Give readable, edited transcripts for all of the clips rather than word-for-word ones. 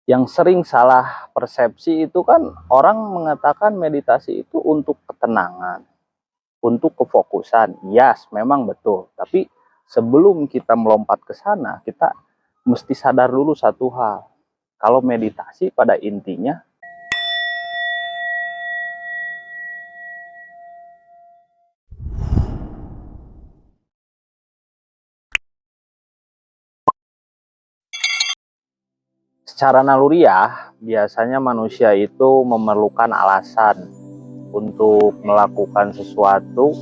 Yang sering salah persepsi itu kan orang mengatakan meditasi itu untuk ketenangan, untuk kefokusan. Yes, memang betul. Tapi sebelum kita melompat ke sana, kita mesti sadar dulu satu hal. Kalau meditasi pada intinya secara naluriah, biasanya manusia itu memerlukan alasan untuk melakukan sesuatu,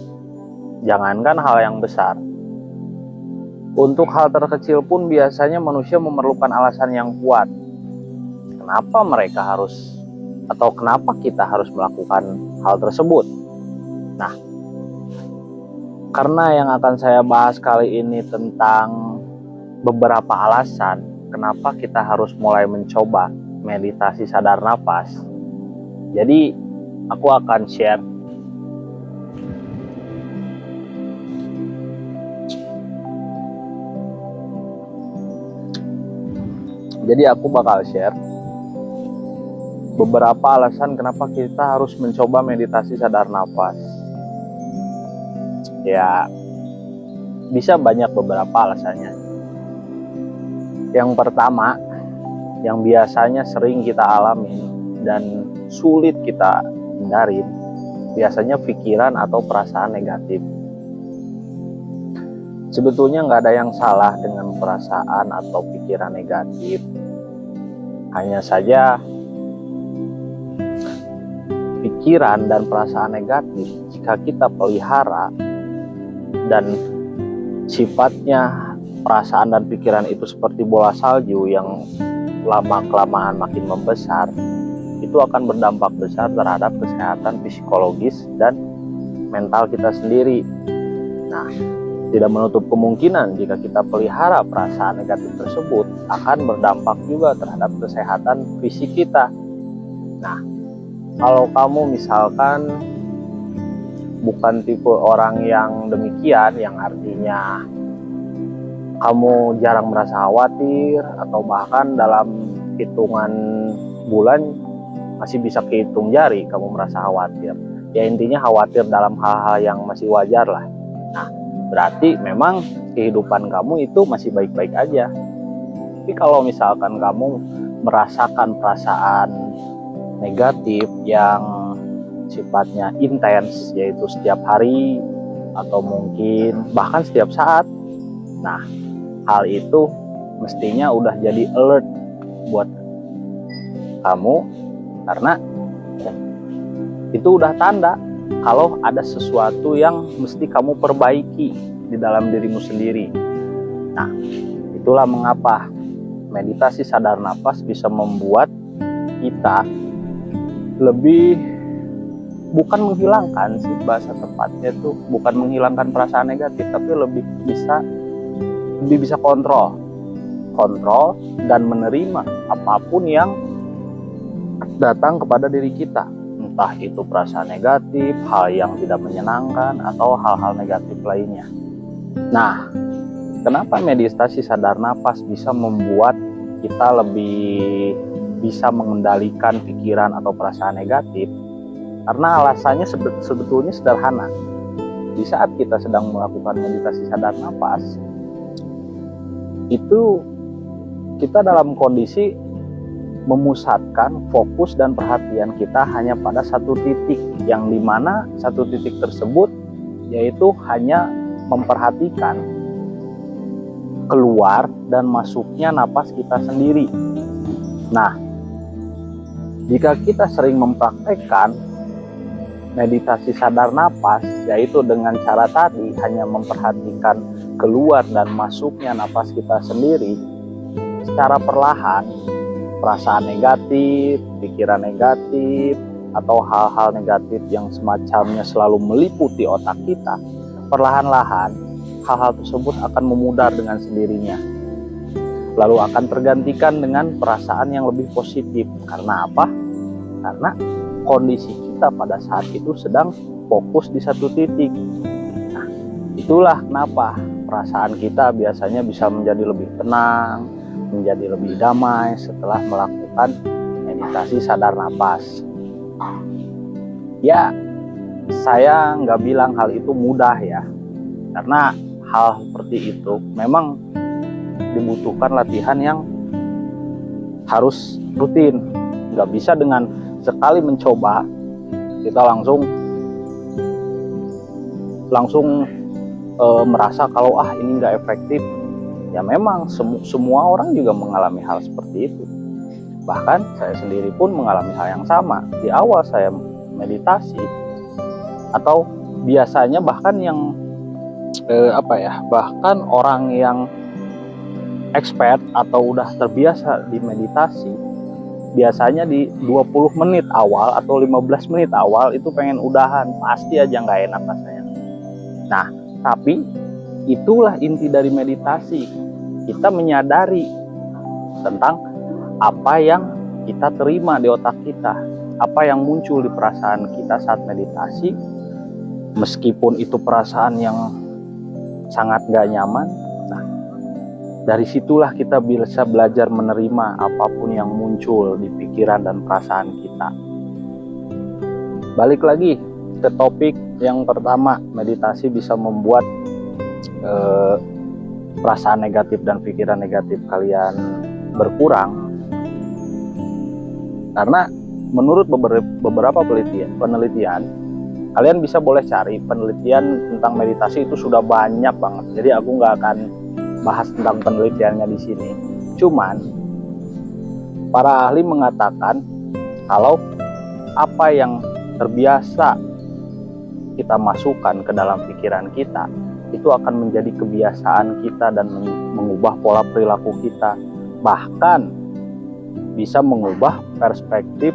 jangankan hal yang besar. Untuk hal terkecil pun biasanya manusia memerlukan alasan yang kuat. Kenapa mereka harus atau kenapa kita harus melakukan hal tersebut? Nah, karena yang akan saya bahas kali ini tentang beberapa alasan kenapa kita harus mulai mencoba meditasi sadar nafas. Jadi aku akan share beberapa alasan kenapa kita harus mencoba meditasi sadar nafas. Ya, bisa banyak beberapa alasannya. Yang pertama, yang biasanya sering kita alami dan sulit kita hindarin, biasanya pikiran atau perasaan negatif. Sebetulnya nggak ada yang salah dengan perasaan atau pikiran negatif. Hanya saja pikiran dan perasaan negatif jika kita pelihara dan sifatnya perasaan dan pikiran itu seperti bola salju yang lama-kelamaan makin membesar, itu akan berdampak besar terhadap kesehatan psikologis dan mental kita sendiri. Nah, tidak menutup kemungkinan jika kita pelihara perasaan negatif tersebut akan berdampak juga terhadap kesehatan fisik kita. Nah, kalau kamu misalkan bukan tipe orang yang demikian, yang artinya kamu jarang merasa khawatir atau bahkan dalam hitungan bulan masih bisa kehitung jari kamu merasa khawatir. Ya intinya khawatir dalam hal-hal yang masih wajar lah. Nah, berarti memang kehidupan kamu itu masih baik-baik aja. Tapi kalau misalkan kamu merasakan perasaan negatif yang sifatnya intens, yaitu setiap hari atau mungkin bahkan setiap saat, nah hal itu mestinya udah jadi alert buat kamu, karena itu udah tanda kalau ada sesuatu yang mesti kamu perbaiki di dalam dirimu sendiri. Nah, itulah mengapa meditasi sadar nafas bisa membuat kita lebih, bukan menghilangkan sih bahasa tepatnya tuh, bukan menghilangkan perasaan negatif, tapi lebih bisa kontrol dan menerima apapun yang datang kepada diri kita, entah itu perasaan negatif, hal yang tidak menyenangkan, atau hal-hal negatif lainnya. Nah, kenapa meditasi sadar nafas bisa membuat kita lebih bisa mengendalikan pikiran atau perasaan negatif? Karena alasannya sebetulnya sederhana. Di saat kita sedang melakukan meditasi sadar nafas, itu kita dalam kondisi memusatkan fokus dan perhatian kita hanya pada satu titik, yang dimana satu titik tersebut yaitu hanya memperhatikan keluar dan masuknya napas kita sendiri. Nah, jika kita sering mempraktekkan meditasi sadar napas, yaitu dengan cara tadi hanya memperhatikan keluar dan masuknya napas kita sendiri, secara perlahan perasaan negatif, pikiran negatif, atau hal-hal negatif yang semacamnya selalu meliputi otak kita, perlahan-lahan hal-hal tersebut akan memudar dengan sendirinya, lalu akan tergantikan dengan perasaan yang lebih positif. Karena apa? Karena kondisi kita pada saat itu sedang fokus di satu titik. Nah, itulah kenapa perasaan kita biasanya bisa menjadi lebih tenang, menjadi lebih damai setelah melakukan melakukan meditasi sadar napas. Ya, saya nggak bilang hal itu mudah ya, karena hal seperti itu memang dibutuhkan latihan yang harus rutin. Nggak bisa dengan sekali mencoba kita langsung merasa kalau ini nggak efektif. Ya memang semua orang juga mengalami hal seperti itu. Bahkan saya sendiri pun mengalami hal yang sama. Di awal saya meditasi, atau biasanya bahkan yang bahkan orang yang expert atau udah terbiasa di meditasi, biasanya di 20 menit awal atau 15 menit awal itu pengen udahan, pasti aja nggak enak rasanya. Nah, tapi itulah inti dari meditasi. Kita menyadari tentang apa yang kita terima di otak kita, apa yang muncul di perasaan kita saat meditasi, meskipun itu perasaan yang sangat gak nyaman. Nah, dari situlah kita bisa belajar menerima apapun yang muncul di pikiran dan perasaan kita. Balik lagi ke topik yang pertama, meditasi bisa membuat perasaan negatif dan pikiran negatif kalian berkurang. Karena menurut beberapa penelitian, kalian bisa boleh cari penelitian tentang meditasi, itu sudah banyak banget. Jadi aku nggak akan bahas tentang penelitiannya di sini. Cuman para ahli mengatakan kalau apa yang terbiasa kita masukkan ke dalam pikiran kita, itu akan menjadi kebiasaan kita dan mengubah pola perilaku kita. Bahkan bisa mengubah perspektif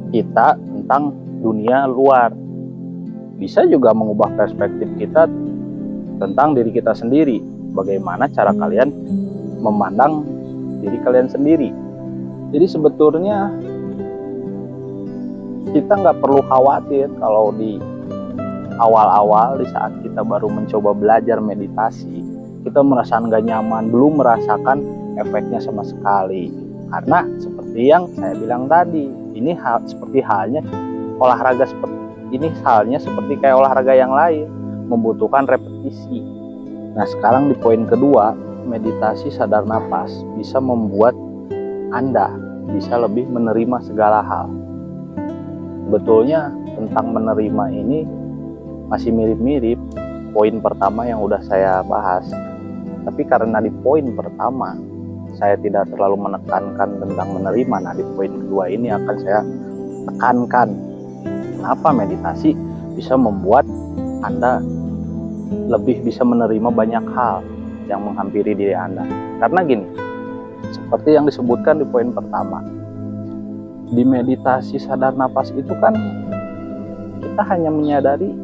kita tentang dunia luar. Bisa juga mengubah perspektif kita tentang diri kita sendiri. Bagaimana cara kalian memandang diri kalian sendiri. Jadi sebetulnya kita nggak perlu khawatir kalau di awal-awal, di saat kita baru mencoba belajar meditasi, kita merasa nggak nyaman, belum merasakan efeknya sama sekali. Karena seperti yang saya bilang tadi, ini seperti halnya olahraga seperti kayak olahraga yang lain, membutuhkan repetisi. Nah, sekarang di poin kedua, meditasi sadar napas bisa membuat Anda bisa lebih menerima segala hal. Sebetulnya tentang menerima ini masih mirip-mirip poin pertama yang udah saya bahas. Tapi karena di poin pertama saya tidak terlalu menekankan tentang menerima, nah di poin kedua ini akan saya tekankan kenapa meditasi bisa membuat Anda lebih bisa menerima banyak hal yang menghampiri diri Anda. Karena gini, seperti yang disebutkan di poin pertama, di meditasi sadar napas itu kan kita hanya menyadari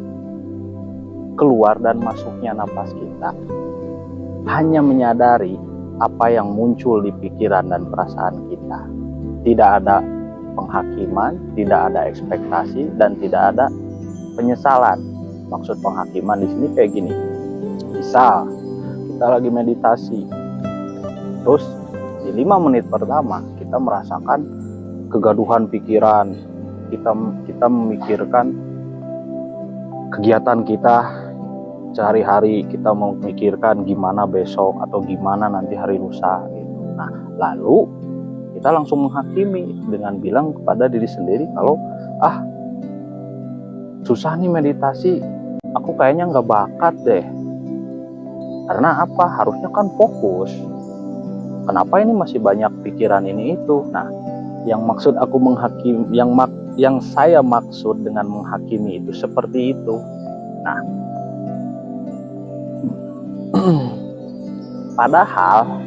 keluar dan masuknya napas kita, hanya menyadari apa yang muncul di pikiran dan perasaan kita. Tidak ada penghakiman, tidak ada ekspektasi, dan tidak ada penyesalan. Maksud penghakiman di sini kayak gini. Misal kita lagi meditasi, terus di 5 menit pertama kita merasakan kegaduhan pikiran, kita memikirkan kegiatan kita sehari-hari, kita memikirkan gimana besok atau gimana nanti hari lusa gitu. Nah, lalu kita langsung menghakimi dengan bilang kepada diri sendiri kalau susah nih meditasi, aku kayaknya nggak bakat deh. Karena apa? Harusnya kan fokus. Kenapa ini masih banyak pikiran ini itu? Nah, yang maksud aku menghakimi, yang saya maksud dengan menghakimi itu seperti itu. Nah, padahal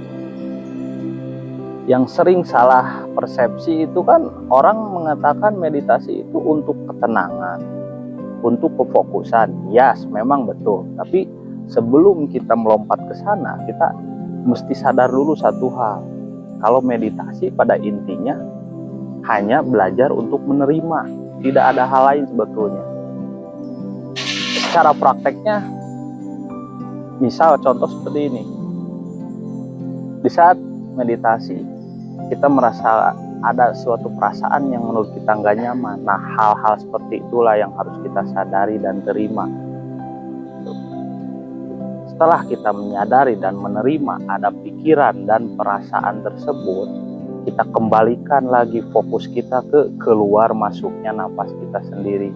yang sering salah persepsi itu kan orang mengatakan meditasi itu untuk ketenangan, untuk kefokusan. Yes, memang betul. Tapi sebelum kita melompat ke sana, kita mesti sadar dulu satu hal. Kalau meditasi pada intinya hanya belajar untuk menerima, tidak ada hal lain sebetulnya. Cara prakteknya, misal contoh seperti ini. Di saat meditasi, kita merasa ada suatu perasaan yang menurut kita nggak nyaman. Nah, hal-hal seperti itulah yang harus kita sadari dan terima. Setelah kita menyadari dan menerima ada pikiran dan perasaan tersebut, kita kembalikan lagi fokus kita ke keluar masuknya napas kita sendiri.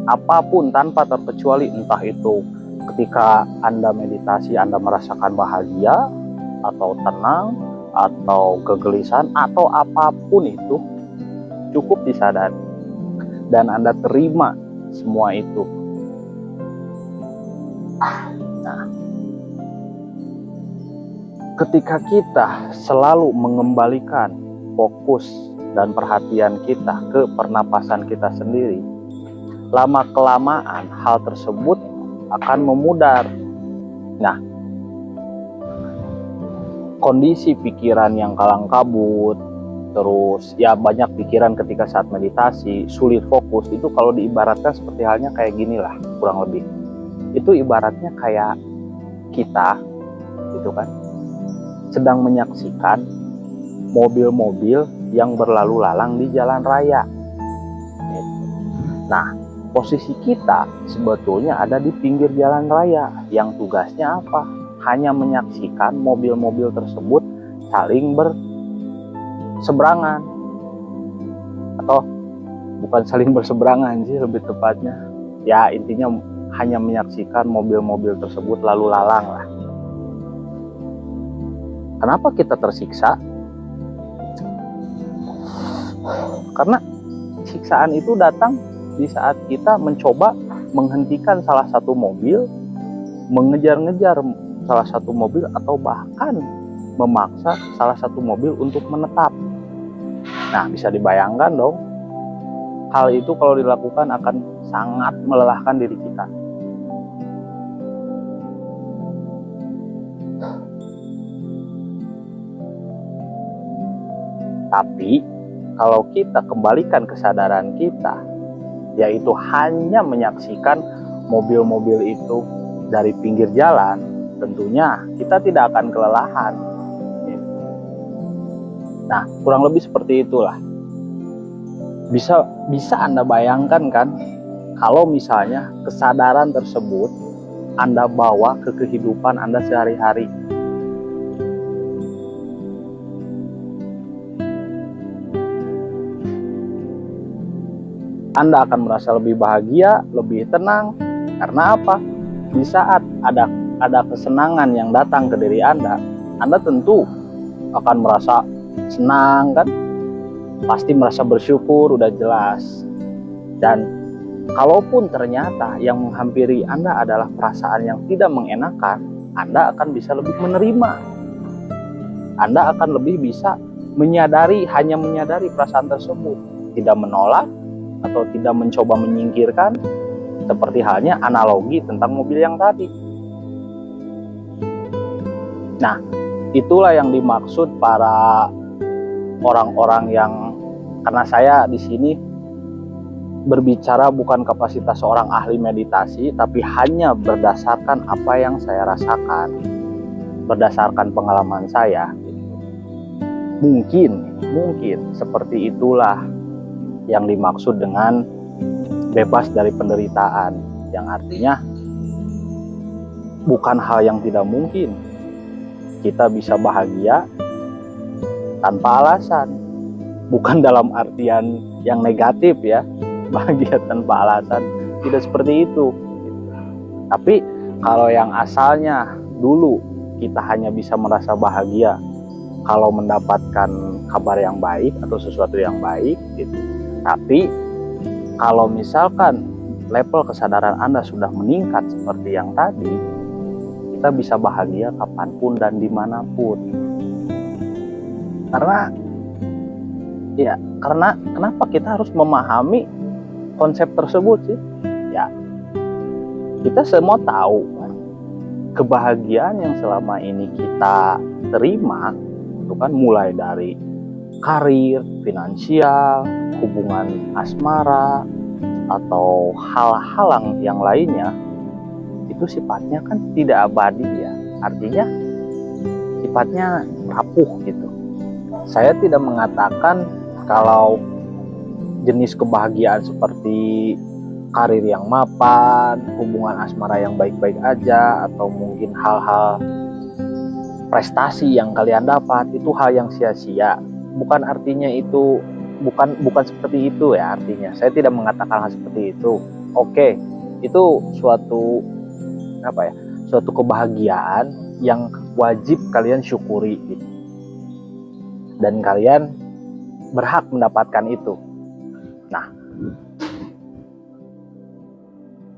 Apapun tanpa terkecuali, entah itu ketika Anda meditasi, Anda merasakan bahagia atau tenang atau kegelisahan atau apapun itu, cukup disadari dan Anda terima semua itu. Nah, ketika kita selalu mengembalikan fokus dan perhatian kita ke pernapasan kita sendiri, lama-kelamaan hal tersebut akan memudar. Nah, kondisi pikiran yang kalang kabut, terus ya banyak pikiran ketika saat meditasi, sulit fokus, itu kalau diibaratkan seperti halnya kayak gini lah, kurang lebih. Itu ibaratnya kayak kita, gitu kan, sedang menyaksikan mobil-mobil yang berlalu lalang di jalan raya. Nah, posisi kita sebetulnya ada di pinggir jalan raya, yang tugasnya apa? Hanya menyaksikan mobil-mobil tersebut saling berseberangan, atau bukan saling berseberangan sih lebih tepatnya, ya intinya hanya menyaksikan mobil-mobil tersebut lalu lalang lah. Kenapa kita tersiksa? Karena siksaan itu datang di saat kita mencoba menghentikan salah satu mobil, mengejar-ngejar salah satu mobil, atau bahkan memaksa salah satu mobil untuk menetap. Nah, bisa dibayangkan dong, hal itu kalau dilakukan akan sangat melelahkan diri kita. Tapi kalau kita kembalikan kesadaran kita, yaitu hanya menyaksikan mobil-mobil itu dari pinggir jalan, tentunya kita tidak akan kelelahan. Nah, kurang lebih seperti itulah. Bisa Anda bayangkan kan, kalau misalnya kesadaran tersebut Anda bawa ke kehidupan Anda sehari-hari. Anda akan merasa lebih bahagia, lebih tenang. Karena apa? Di saat ada kesenangan yang datang ke diri Anda tentu akan merasa senang kan? Pasti merasa bersyukur, udah jelas. Dan kalaupun ternyata yang menghampiri Anda adalah perasaan yang tidak mengenakan, Anda akan bisa lebih menerima. Anda akan lebih bisa hanya menyadari perasaan tersebut, tidak menolak atau tidak mencoba menyingkirkan, seperti halnya analogi tentang mobil yang tadi. Nah, itulah yang dimaksud para orang-orang yang, karena saya di sini berbicara bukan kapasitas seorang ahli meditasi, tapi hanya berdasarkan apa yang saya rasakan, berdasarkan pengalaman saya. Mungkin seperti itulah yang dimaksud dengan bebas dari penderitaan, yang artinya bukan hal yang tidak mungkin kita bisa bahagia tanpa alasan, bukan dalam artian yang negatif ya, bahagia tanpa alasan, tidak seperti itu. Tapi kalau yang asalnya dulu kita hanya bisa merasa bahagia kalau mendapatkan kabar yang baik atau sesuatu yang baik gitu. Tapi kalau misalkan level kesadaran Anda sudah meningkat seperti yang tadi, kita bisa bahagia kapanpun dan dimanapun. Karena kenapa kita harus memahami konsep tersebut sih? Ya, kita semua tahu kan, kebahagiaan yang selama ini kita terima itu kan mulai dari karir, finansial, hubungan asmara, atau hal-hal yang lainnya, itu sifatnya kan tidak abadi ya. Artinya sifatnya rapuh gitu. Saya tidak mengatakan kalau jenis kebahagiaan seperti karir yang mapan, hubungan asmara yang baik-baik aja, atau mungkin hal-hal prestasi yang kalian dapat itu hal yang sia-sia. Bukan artinya itu, bukan seperti itu ya artinya. Saya tidak mengatakan hal seperti itu. Oke, itu suatu suatu kebahagiaan yang wajib kalian syukuri gitu. Dan kalian berhak mendapatkan itu. Nah,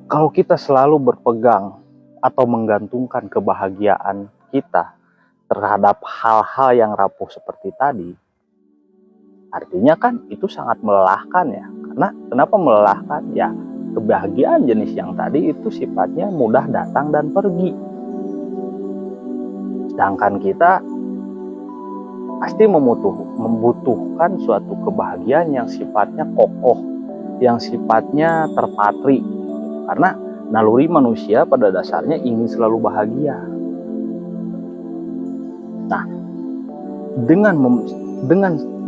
kalau kita selalu berpegang atau menggantungkan kebahagiaan kita terhadap hal-hal yang rapuh seperti tadi, artinya kan itu sangat melelahkan ya. Karena kenapa melelahkan? Ya, kebahagiaan jenis yang tadi itu sifatnya mudah datang dan pergi. Sedangkan kita pasti membutuhkan suatu kebahagiaan yang sifatnya kokoh, yang sifatnya terpatri. Karena naluri manusia pada dasarnya ingin selalu bahagia. Nah,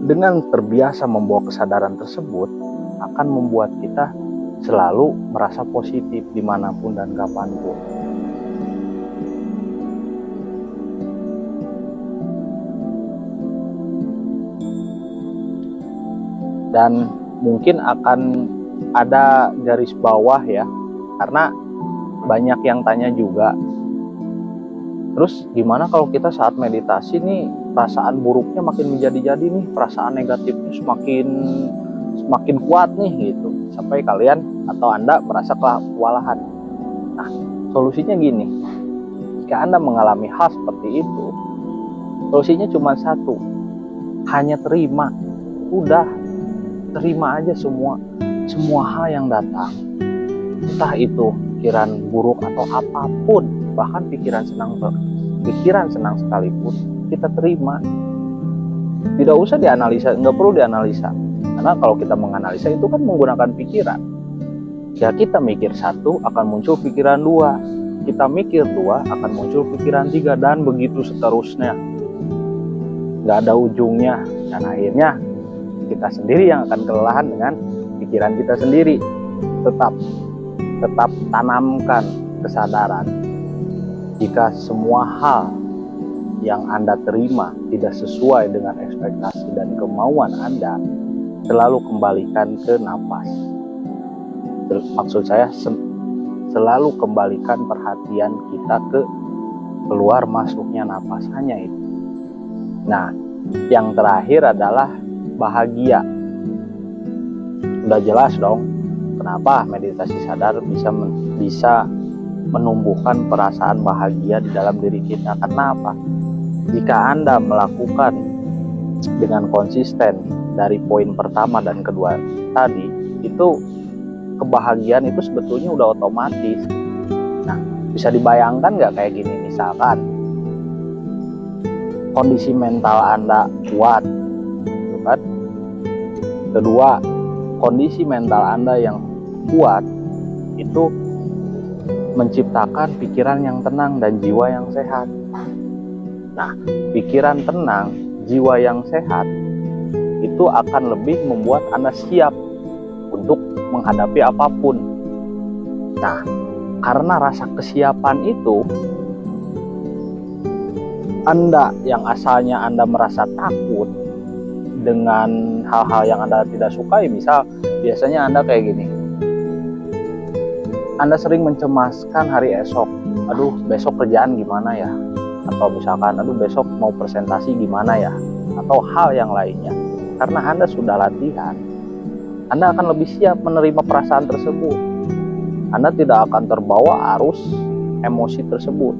dengan terbiasa membawa kesadaran tersebut akan membuat kita selalu merasa positif dimanapun dan kapanpun. Dan mungkin akan ada garis bawah ya, karena banyak yang tanya juga, terus gimana kalau kita saat meditasi nih perasaan buruknya makin menjadi-jadi nih, perasaan negatifnya semakin kuat nih gitu, sampai kalian atau Anda merasa kewalahan. Nah, solusinya gini, jika Anda mengalami hal seperti itu, solusinya cuma satu, hanya terima. Udah, terima aja semua hal yang datang, entah itu pikiran buruk atau apapun, bahkan pikiran senang sekalipun, kita terima. Tidak usah dianalisa, nggak perlu dianalisa, karena kalau kita menganalisa itu kan menggunakan pikiran. Ya, kita mikir satu akan muncul pikiran dua, kita mikir dua akan muncul pikiran tiga, dan begitu seterusnya, nggak ada ujungnya. Dan akhirnya kita sendiri yang akan kelelahan dengan pikiran kita sendiri. Tetap tanamkan kesadaran jika semua hal yang Anda terima tidak sesuai dengan ekspektasi dan kemauan Anda, selalu kembalikan ke napas. Maksud saya, selalu kembalikan perhatian kita ke keluar masuknya napas, hanya itu. Nah, yang terakhir adalah bahagia. Udah jelas dong kenapa meditasi sadar bisa menumbuhkan perasaan bahagia di dalam diri kita. Karena apa? Jika Anda melakukan dengan konsisten dari poin pertama dan kedua tadi, itu kebahagiaan itu sebetulnya udah otomatis. Nah, bisa dibayangkan nggak kayak gini, misalkan kondisi mental Anda kuat, kan? Kedua, kondisi mental Anda yang kuat itu menciptakan pikiran yang tenang dan jiwa yang sehat. Nah, pikiran tenang, jiwa yang sehat itu akan lebih membuat Anda siap untuk menghadapi apapun. Nah, karena rasa kesiapan itu, Anda yang asalnya Anda merasa takut dengan hal-hal yang Anda tidak sukai, misal biasanya Anda kayak gini, Anda sering mencemaskan hari esok, aduh besok kerjaan gimana ya, atau misalkan aduh besok mau presentasi gimana ya, atau hal yang lainnya. Karena Anda sudah latihan, Anda akan lebih siap menerima perasaan tersebut. Anda tidak akan terbawa arus emosi tersebut.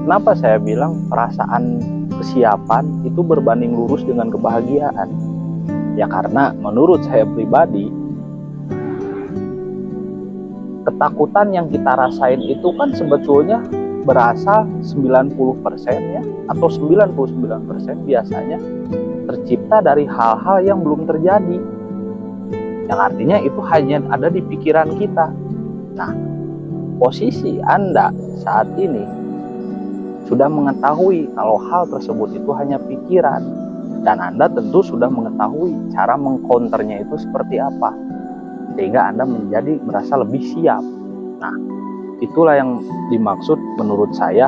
Kenapa saya bilang perasaan kesiapan itu berbanding lurus dengan kebahagiaan? Ya karena menurut saya pribadi, ketakutan yang kita rasain itu kan sebetulnya berasal 90% ya, atau 99% biasanya tercipta dari hal-hal yang belum terjadi, yang artinya itu hanya ada di pikiran kita. Nah, posisi Anda saat ini sudah mengetahui kalau hal tersebut itu hanya pikiran. Dan Anda tentu sudah mengetahui cara mengcounternya itu seperti apa, sehingga Anda menjadi merasa lebih siap. Nah, itulah yang dimaksud menurut saya,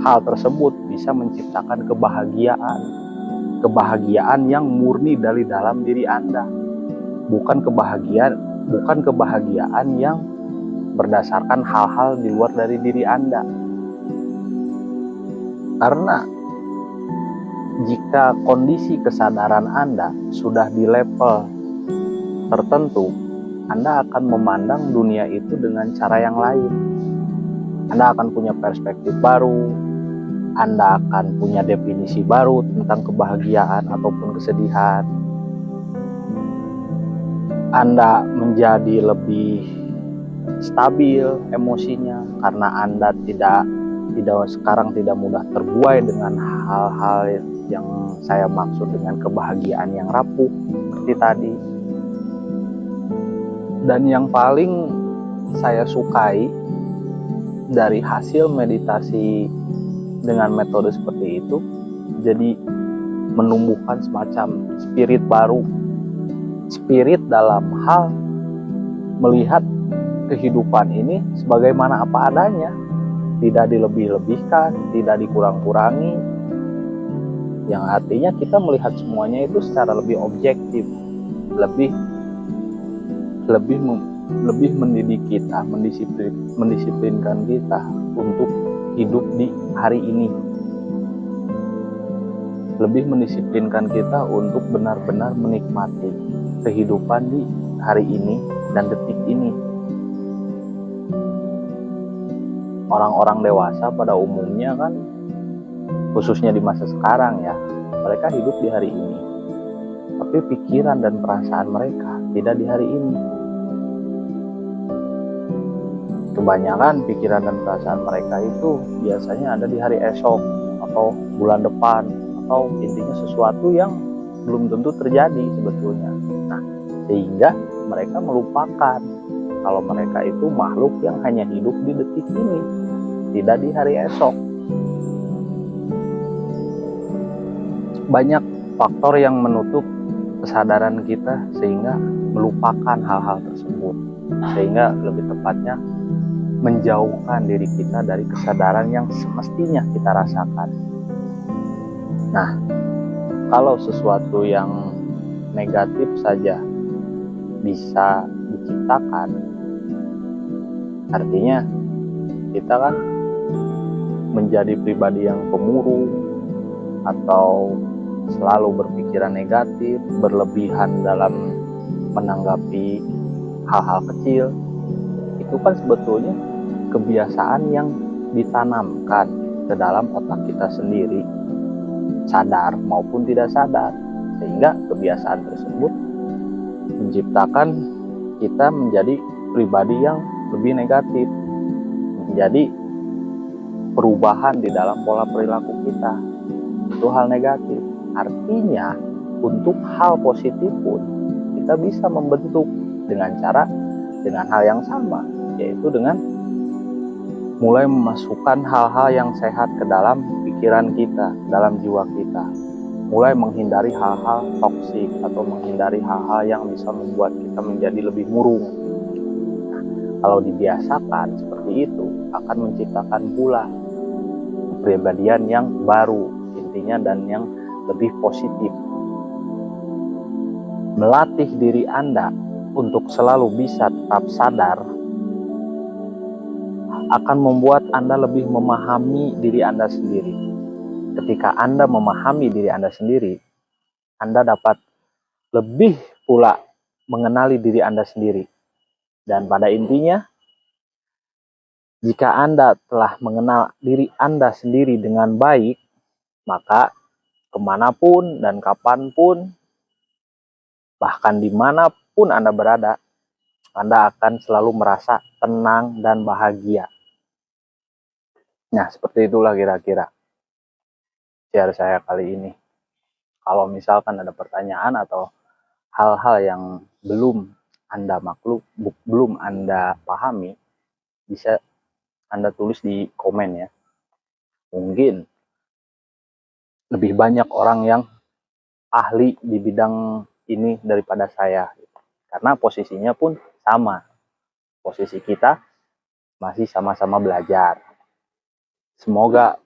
hal tersebut bisa menciptakan kebahagiaan. Kebahagiaan yang murni dari dalam diri Anda. Bukan kebahagiaan yang berdasarkan hal-hal di luar dari diri Anda. Karena jika kondisi kesadaran Anda sudah di level tertentu, Anda akan memandang dunia itu dengan cara yang lain. Anda akan punya perspektif baru, Anda akan punya definisi baru tentang kebahagiaan ataupun kesedihan. Anda menjadi lebih stabil emosinya karena Anda sekarang tidak mudah terbuai dengan hal-hal yang saya maksud dengan kebahagiaan yang rapuh seperti tadi. Dan yang paling saya sukai dari hasil meditasi dengan metode seperti itu, jadi menumbuhkan semacam spirit baru, spirit dalam hal melihat kehidupan ini sebagaimana apa adanya, tidak dilebih-lebihkan, tidak dikurang-kurangi, yang artinya kita melihat semuanya itu secara lebih objektif, lebih mendidik kita, mendisiplinkan kita untuk hidup di hari ini, lebih mendisiplinkan kita untuk benar-benar menikmati kehidupan di hari ini dan detik ini. Orang-orang dewasa pada umumnya kan, khususnya di masa sekarang ya, mereka hidup di hari ini, tapi pikiran dan perasaan mereka tidak di hari ini. Kebanyakan pikiran dan perasaan mereka itu biasanya ada di hari esok atau bulan depan, atau intinya sesuatu yang belum tentu terjadi sebetulnya. Nah, sehingga mereka melupakan kalau mereka itu makhluk yang hanya hidup di detik ini, tidak di hari esok. Banyak faktor yang menutup kesadaran kita sehingga melupakan hal-hal tersebut, sehingga lebih tepatnya menjauhkan diri kita dari kesadaran yang semestinya kita rasakan. Nah, kalau sesuatu yang negatif saja bisa diciptakan, artinya kita kan menjadi pribadi yang pemurung atau selalu berpikiran negatif, berlebihan dalam menanggapi hal-hal kecil. Itu kan sebetulnya kebiasaan yang ditanamkan ke dalam otak kita sendiri, sadar maupun tidak sadar, sehingga kebiasaan tersebut menciptakan kita menjadi pribadi yang lebih negatif, menjadi perubahan di dalam pola perilaku kita. Itu hal negatif. Artinya untuk hal positif pun kita bisa membentuk dengan hal yang sama, yaitu dengan mulai memasukkan hal-hal yang sehat ke dalam pikiran kita, dalam jiwa kita, mulai menghindari hal-hal toksik atau menghindari hal-hal yang bisa membuat kita menjadi lebih murung. Nah, kalau dibiasakan seperti itu akan menciptakan pula kepribadian yang baru intinya dan yang lebih positif. Melatih diri Anda untuk selalu bisa tetap sadar akan membuat Anda lebih memahami diri Anda sendiri. Ketika Anda memahami diri Anda sendiri, Anda dapat lebih pula mengenali diri Anda sendiri. Dan pada intinya, jika Anda telah mengenal diri Anda sendiri dengan baik, maka kemanapun dan kapanpun, bahkan dimanapun Anda berada, Anda akan selalu merasa tenang dan bahagia. Nah, seperti itulah kira-kira share saya kali ini. Kalau misalkan ada pertanyaan atau hal-hal yang belum Anda belum Anda pahami, bisa Anda tulis di komen ya. Mungkin lebih banyak orang yang ahli di bidang ini daripada saya, karena posisinya pun sama, posisi kita masih sama-sama belajar. Semoga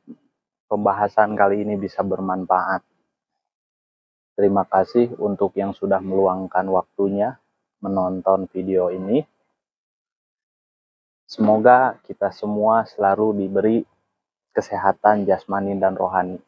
pembahasan kali ini bisa bermanfaat. Terima kasih untuk yang sudah meluangkan waktunya menonton video ini. Semoga kita semua selalu diberi kesehatan jasmani dan rohani.